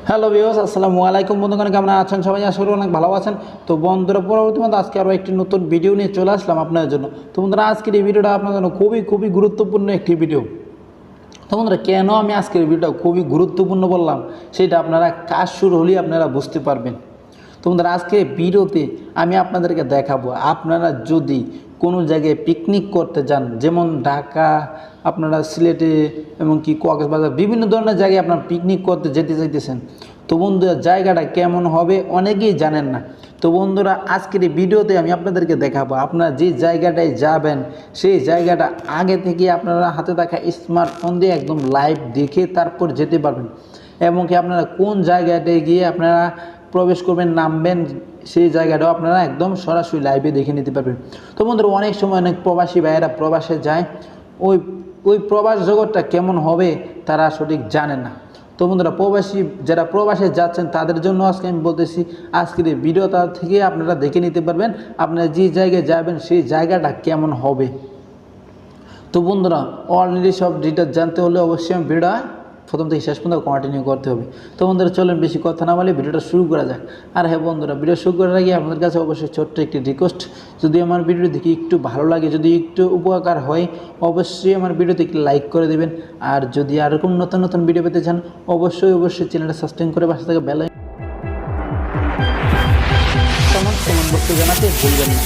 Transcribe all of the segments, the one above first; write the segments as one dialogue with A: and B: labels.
A: Hello viewers, আসসালামু আলাইকুম। বন্ধুগণ, কেমন আছেন সবাই? আশা করি অনেক ভালো আছেন। তো বন্ধুরা, পরবর্তী মধ্যে আজকে আরও একটি নতুন ভিডিও নিয়ে চলে আসলাম আপনাদের জন্য। তো বন্ধুরা, আজকের এই ভিডিওটা আপনাদের জন্য খুবই গুরুত্বপূর্ণ একটি ভিডিও। তো বন্ধুরা, কেন আমি আজকের ভিডিওটা খুবই গুরুত্বপূর্ণ বললাম সেটা আপনারা কাজ শুরু হলেই আপনারা বুঝতে পারবেন। তো বন্ধুরা, আজকে ভিডিওতে আমি আপনাদেরকে দেখাবো, আপনারা যদি কোনো জায়গায় পিকনিক করতে যান, যেমন ঢাকা, আপনারা সিলেটে এমনকি কক্সবাজার, বিভিন্ন ধরনের জায়গায় আপনারা পিকনিক করতে যেতে চাইতেছেন। তো বন্ধুরা, জায়গাটা কেমন হবে অনেকেই জানেন না। তো বন্ধুরা, আজকের এই ভিডিওতে আমি আপনাদেরকে দেখাবো, আপনারা যে জায়গাটায় যাবেন সেই জায়গাটা আগে থেকে আপনারা হাতে থাকা স্মার্টফোন দিয়ে একদম লাইভ দেখে তারপর যেতে পারবেন। এবং কি আপনারা কোন জায়গাটায় গিয়ে আপনারা প্রবেশ করবেন, নামবেন, সেই জায়গাটাও আপনারা একদম সরাসরি লাইভে দেখে নিতে পারবেন। তো বন্ধুরা, অনেক সময় অনেক প্রবাসী ভাইয়েরা প্রবাসে যায়, ওই প্রবাস জগৎটা কেমন হবে তারা সঠিক জানে না। তো বন্ধুরা, যারা প্রবাসে যাচ্ছেন তাদের জন্য আজকে আমি বলতেছি, আজকের এই ভিডিওটা থেকে আপনারা দেখে নিতে পারবেন আপনারা যে জায়গায় যাবেন সেই জায়গাটা কেমন হবে। তো বন্ধুরা, অলরেডি সব ডিটেলস জানতে হলে অবশ্যই আমি ভিডিওটা প্রথম থেকে শেষ পর্যন্ত কন্টিনিউ করতে হবে। তো বন্ধুরা, চলেন বেশি কথা না বলে ভিডিওটা শুরু করা যাক। আর হ্যাঁ বন্ধুরা, ভিডিও শুরু করার আগে আপনাদের কাছে অবশ্যই ছোট্ট একটি রিকোয়েস্ট, যদি আমার ভিডিও দেখি একটু ভালো লাগে, যদি একটু উপকার হয়, অবশ্যই আমার ভিডিওতে একটু লাইক করে দেবেন। আর যদি এরকম নতুন ভিডিও পেতে চান অবশ্যই চ্যানেলটা সাবস্ক্রাইব করে পাশে থাকা বেল কমেন্ট বক্সে জানাতে ভুলবেন না।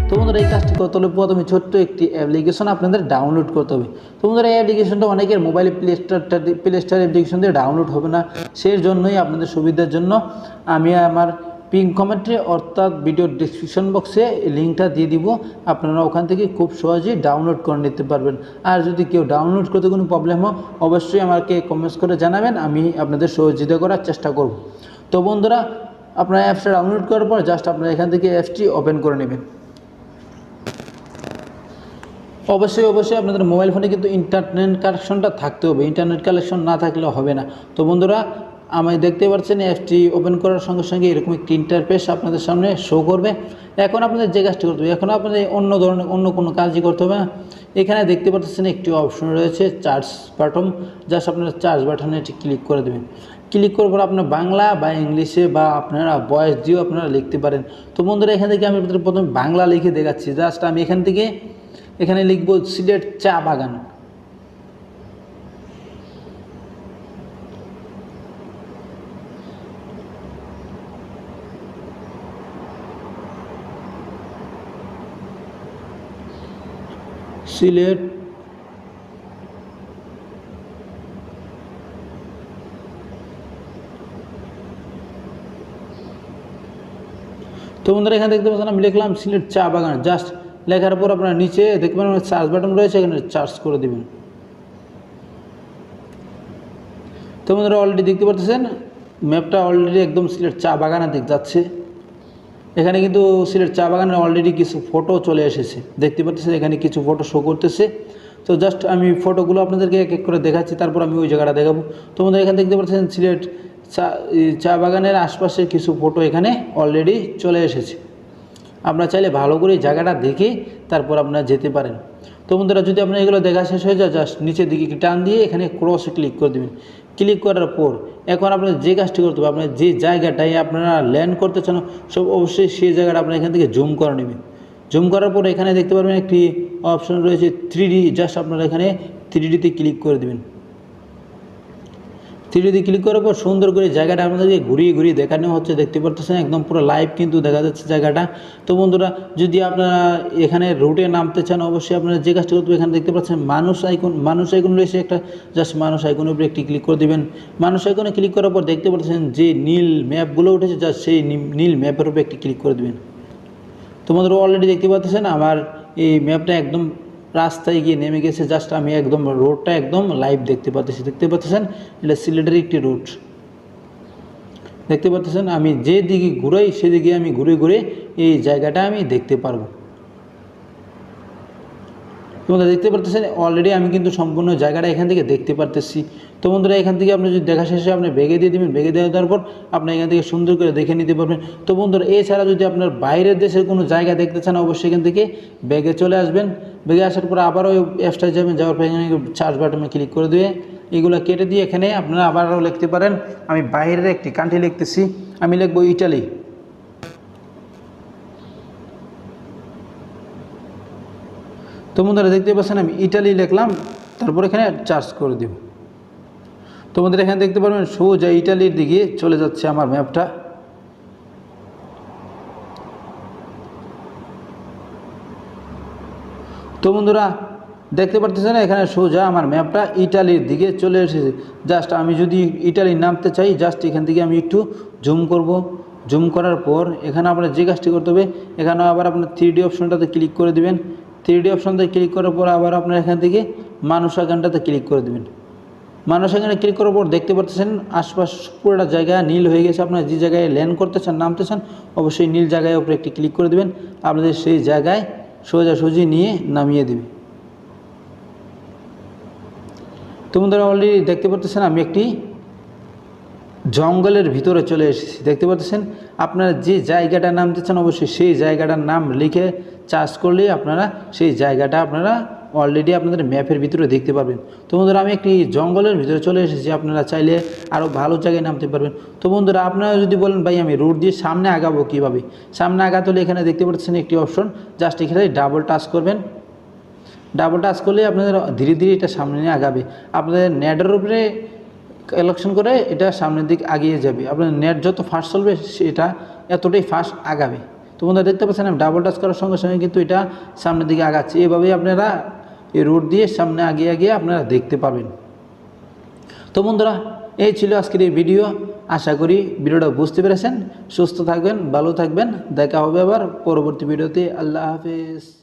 A: তো বন্ধুরা, এই কাজটি করতে হলে প্রথমে ছোট্ট একটি অ্যাপ্লিকেশন আপনাদের ডাউনলোড করতে হবে। তো বন্ধুরা, এই অ্যাপ্লিকেশনটা অনেকের মোবাইলে প্লে স্টোর অ্যাপ্লিকেশন দিয়ে ডাউনলোড হবে না। সেই জন্যই আপনাদের সুবিধার জন্য আমি আমার পিন কমেন্টে অর্থাৎ ভিডিও ডিসক্রিপশন বক্সে লিঙ্কটা দিয়ে দিব, আপনারা ওখান থেকে খুব সহজেই ডাউনলোড করে নিতে পারবেন। আর যদি কেউ ডাউনলোড করতে কোনো প্রবলেম হয় অবশ্যই আমাকে কমেন্টস করে জানাবেন, আমি আপনাদের সহযোগিতা করার চেষ্টা করব। তো বন্ধুরা, আপনারা অ্যাপসটা ডাউনলোড করার পর জাস্ট আপনারা এখান থেকে অ্যাপসটি ওপেন করে নেবেন। অবশ্যই আপনাদের মোবাইল ফোনে কিন্তু ইন্টারনেট কানেকশনটা থাকতে হবে, ইন্টারনেট কানেকশন না থাকলে হবে না। তো বন্ধুরা, আমি দেখতে পাচ্ছেন অ্যাপসটি ওপেন করার সঙ্গে সঙ্গে এরকম একটি ইন্টারফেস আপনাদের সামনে শো করবে। এখন আপনাদের যে কাজটি করতে হবে, এখন আপনাদের অন্য কোনো কাজই করতে হবে না। এখানে দেখতে পাচ্ছেন একটি অপশন রয়েছে চার্জ বাটন, জাস্ট আপনারা চার্জ বাটনে এটি ক্লিক করে দেবেন। ক্লিক করার পর আপনার বাংলা বা ইংলিশে বা আপনারা ভয়েস দিয়েও আপনারা লিখতে পারেন। তো বন্ধুরা, এখান থেকে আমি আপনাদের প্রথমে বাংলা লিখে দেখাচ্ছি। জাস্ট আমি এখানে লিখব সিলেট চা বাগান। সিলেট তো বন্ধুরা, এখানে দেখতে পাচ্ছেন আমি লিখলাম সিলেট চা বাগান। জাস্ট লেখার পর আপনার নিচে দেখবেন চার্জ বাটন রয়েছে, এখানে চার্জ করে দেবেন। তো বন্ধুরা, অলরেডি দেখতে পাচ্ছেন ম্যাপটা অলরেডি একদম সিলেট চা বাগানের দিক যাচ্ছে। এখানে কিন্তু সিলেট চা বাগানের অলরেডি কিছু ফটো চলে এসেছে, দেখতে পাচ্ছেন এখানে কিছু ফটো শো করতেছে। তো জাস্ট আমি ফটোগুলো আপনাদেরকে এক এক করে দেখাচ্ছি, তারপর আমি ওই জায়গাটা দেখাবো। তো বন্ধুরা, এখানে দেখতে পাচ্ছেন সিলেট চা বাগানের আশপাশের কিছু ফটো এখানে অলরেডি চলে এসেছে। আপনারা চাইলে ভালো করে জায়গাটা দেখে তারপর আপনারা যেতে পারেন। তো বন্ধুরা, যদি আপনার এগুলো দেখা শেষ হয়ে যায় জাস্ট নিচের দিকে টান দিয়ে এখানে ক্রসে ক্লিক করে দেবেন। ক্লিক করার পর এখন আপনার যে কাজটি করতে হবে, আপনার যে জায়গাটায় আপনারা ল্যান্ড করতে চান সব অবশ্যই সেই জায়গাটা আপনারা এখান থেকে জুম করে নেবেন। জুম করার পর এখানে দেখতে পারবেন একটি অপশন রয়েছে 3D, জাস্ট আপনারা এখানে 3Dতে ক্লিক করে দেবেন। 3D ক্লিক করার পর সুন্দর করে জায়গাটা আপনাদেরকে ঘুরিয়ে দেখানো হচ্ছে, দেখতে পাচ্ছেন একদম পুরো লাইভ কিন্তু দেখা যাচ্ছে জায়গাটা। তো বন্ধুরা, যদি আপনারা এখানে রুটে নামতে চান অবশ্যই আপনারা যে কাজটা করতে হবে, এখানে দেখতে পাচ্ছেন মানুষ আইকন রয়েছে একটা, জাস্ট মানুষ আইকনের উপরে একটি ক্লিক করে দেবেন। মানুষ আইকনে ক্লিক করার পর দেখতে পাচ্ছেন যে নীল ম্যাপগুলো উঠেছে, জাস্ট সেই নীল ম্যাপের উপরে একটি ক্লিক করে দেবেন। তো বন্ধুরা, অলরেডি দেখতে পাচ্ছেন আমার এই ম্যাপটা একদম রাস্তায় গিয়ে নেমে গেছে। জাস্ট আমি একদম রোডটা একদম লাইভ দেখতে পাচ্ছেন এটা সিলেটের একটি রোড। দেখতে পাচ্ছেন আমি যে দিকে ঘুরাই সেদিকে আমি ঘুরে এই জায়গাটা আমি দেখতে পারবো। তোমরা দেখতে পারতেছেন অলরেডি আমি কিন্তু সম্পূর্ণ জায়গাটা এখান থেকে দেখতে পারতেছি। তো বন্ধুরা, এখান থেকে আপনি যদি দেখা শেষে আপনি বেগে দিয়ে দেবেন, বেগে দেওয়ার পর আপনি এখান থেকে সুন্দর করে দেখে নিতে পারবেন। তো বন্ধুরা, এছাড়া যদি আপনার বাইরের দেশের কোনো জায়গা দেখতে চান অবশ্যই এখান থেকে বেগে চলে আসবেন। বেগে আসার পর আবারও ওই অ্যাপসটায় যাবেন, যাওয়ার পর এখানে চার্জ বাটনে ক্লিক করে দিয়ে এগুলো কেটে দিয়ে এখানে আপনারা আবারও লিখতে পারেন। আমি বাইরের একটি কান্ট্রি লিখতেছি, আমি লিখব ইটালি। তো বন্ধুরা দেখতে পাচ্ছেন আমি ইটালি লিখলাম, তারপর এখানে চার্জ করে দিব। তো বন্ধুরা এখানে দেখতে পারবেন সোজা ইটালির দিকে চলে যাচ্ছে আমার ম্যাপটা। তো বন্ধুরা দেখতে পারতেছেন এখানে সোজা আমার ম্যাপটা ইটালির দিকে চলে এসেছে। জাস্ট আমি যদি ইটালি নামতে চাই, জাস্ট এখান থেকে আমি একটু জুম করব। জুম করার পর এখানে আপনার যে কাজটি করতে হবে, এখানে আবার আপনার 3D অপশনটাতে ক্লিক করে দিবেন। 3D অপশনটাতে ক্লিক করার পর আবার আপনার এখান থেকে মানুষ আইকনটাতে ক্লিক করে দেবেন। মানুষ এখানে ক্লিক করার পর দেখতে পাচ্ছেন আশপাশ পুরোটা জায়গা নীল হয়ে গেছে। আপনারা যে জায়গায় ল্যান্ড করতে চান, নামতে চান, অবশ্যই নীল জায়গায় উপরে একটি ক্লিক করে দেবেন। আপনাদের সেই জায়গায় সোজাসুজি নিয়ে নামিয়ে দেবে। তো বন্ধুরা অলরেডি দেখতে পাচ্ছেন আমি একটি জঙ্গলের ভিতরে চলে এসেছি। দেখতে পাচ্ছেন আপনারা যে জায়গাটা নামতে চান, অবশ্যই সেই জায়গাটার নাম লিখে চার্জ করলেই আপনারা সেই জায়গাটা আপনারা অলরেডি আপনাদের ম্যাপের ভিতরে দেখতে পারবেন। তো বন্ধুরা আমি একটি জঙ্গলের ভিতরে চলে এসেছি, আপনারা চাইলে আরও ভালো জায়গায় নামতে পারবেন। তো বন্ধুরা আপনারা যদি বলেন ভাই আমি রোড দিয়ে সামনে আগাবো কীভাবে, সামনে আগাতে হলে এখানে দেখতে পাচ্ছেন একটি অপশন, জাস্ট এখানে ডাবল টাচ করবেন। ডাবল টাচ করলে আপনাদের ধীরে ধীরে এটা সামনে নিয়ে আগাবে। আপনাদের নেটের উপরে কালেকশন করে এটা সামনের দিকে আগিয়ে যাবে। আপনার নেট যত ফাস্ট চলবে সেটা এতটাই ফাস্ট আগাবে। তো বন্ধুরা দেখতে পাচ্ছেন আমি ডাবল টাচ করার সঙ্গে সঙ্গে কিন্তু এটা সামনের দিকে আগাচ্ছে। এভাবেই আপনারা এই রোড দিয়ে সামনে আগিয়ে আগিয়ে আপনারা দেখতে পাবেন। তো বন্ধুরা এই ছিল আজকের এই ভিডিও। আশা করি ভিডিওটা বুঝতে পেরেছেন। সুস্থ থাকবেন, ভালো থাকবেন, দেখা হবে আবার পরবর্তী ভিডিওতে। আল্লাহ হাফেজ।